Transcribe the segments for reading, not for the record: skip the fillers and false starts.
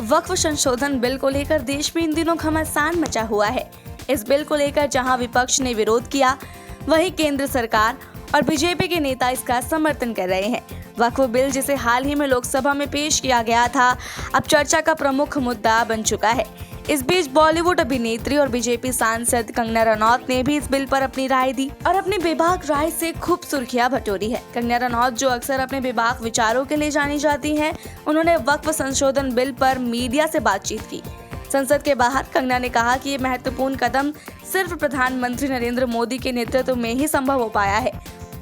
वक्फ संशोधन बिल को लेकर देश में इन दिनों घमासान मचा हुआ है। इस बिल को लेकर जहां विपक्ष ने विरोध किया, वहीं केंद्र सरकार और बीजेपी के नेता इसका समर्थन कर रहे हैं। वक्फ बिल, जिसे हाल ही में लोकसभा में पेश किया गया था, अब चर्चा का प्रमुख मुद्दा बन चुका है। इस बीच बॉलीवुड अभिनेत्री और बीजेपी सांसद कंगना रनौत ने भी इस बिल पर अपनी राय दी और अपनी बेबाक राय से खूब सुर्खियां बटोरी है। कंगना रनौत, जो अक्सर अपने बेबाक विचारों के लिए जानी जाती हैं, उन्होंने वक्फ संशोधन बिल पर मीडिया से बातचीत की। संसद के बाहर कंगना ने कहा कि ये महत्वपूर्ण कदम सिर्फ प्रधानमंत्री नरेंद्र मोदी के नेतृत्व में ही संभव हो पाया है।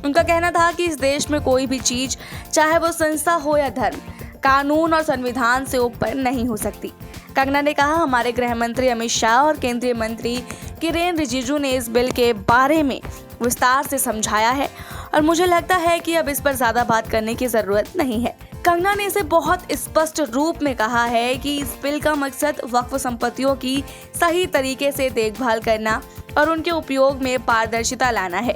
उनका कहना था कि इस देश में कोई भी चीज, चाहे वो संस्था हो या धर्म, कानून और संविधान से ऊपर नहीं हो सकती। कंगना ने कहा, हमारे गृह मंत्री अमित शाह और केंद्रीय मंत्री किरेन रिजिजू ने इस बिल के बारे में विस्तार से समझाया है और मुझे लगता है कि अब इस पर ज्यादा बात करने की जरूरत नहीं है। कंगना ने इसे बहुत स्पष्ट रूप में कहा है कि इस बिल का मकसद वक्फ संपत्तियों की सही तरीके से देखभाल करना और उनके उपयोग में पारदर्शिता लाना है।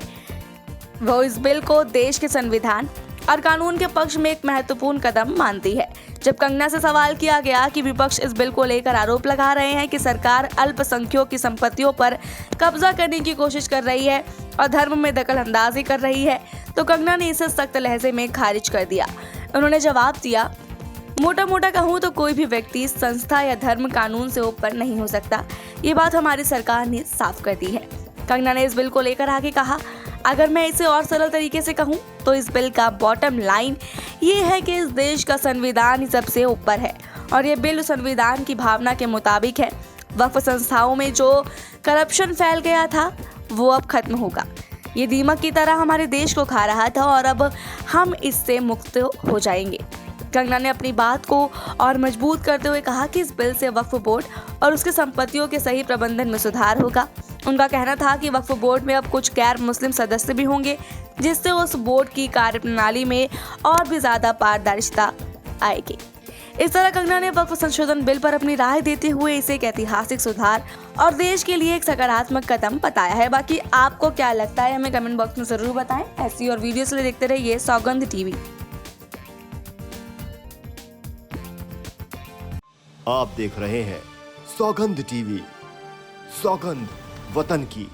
वो इस बिल को देश के संविधान और कानून के पक्ष में एक महत्वपूर्ण कदम मानती है। जब कंगना से सवाल किया गया कि विपक्ष इस बिल को लेकर आरोप लगा रहे हैं कि सरकार अल्पसंख्यकों की संपत्तियों पर कब्जा करने की कोशिश कर रही है और धर्म में दखल अंदाजी कर रही है, तो कंगना ने इसे सख्त लहजे में खारिज कर दिया। उन्होंने जवाब दिया, मोटा कहूँ तो कोई भी व्यक्ति, संस्था या धर्म कानून से ऊपर नहीं हो सकता। ये बात हमारी सरकार ने साफ कर दी है। कंगना ने इस बिल को लेकर आगे कहा, अगर मैं इसे और सरल तरीके से कहूँ तो इस बिल का बॉटम लाइन ये है कि इस देश का संविधान ही सबसे ऊपर है और ये बिल संविधान की भावना के मुताबिक है। वक्फ संस्थाओं में जो करप्शन फैल गया था वो अब खत्म होगा। ये दीमक की तरह हमारे देश को खा रहा था और अब हम इससे मुक्त हो जाएंगे। कंगना ने अपनी बात को और मजबूत करते हुए कहा कि इस बिल से वक्फ बोर्ड और उसके संपत्तियों के सही प्रबंधन में सुधार होगा। उनका कहना था कि वक्फ बोर्ड में अब कुछ गैर मुस्लिम सदस्य भी होंगे, जिससे उस बोर्ड की कार्यप्रणाली में और भी ज्यादा पारदर्शिता आएगी। इस तरह कंगना ने वक्फ संशोधन बिल पर अपनी राय देते हुए इसे एक ऐतिहासिक सुधार और देश के लिए एक सकारात्मक कदम बताया है। बाकी आपको क्या लगता है, हमें कमेंट बॉक्स में जरूर बताएं। ऐसी और वीडियोस के लिए देखते रहिए सौगंध टीवी। आप देख रहे हैं सौगंध टीवी। सौगंध वतन की।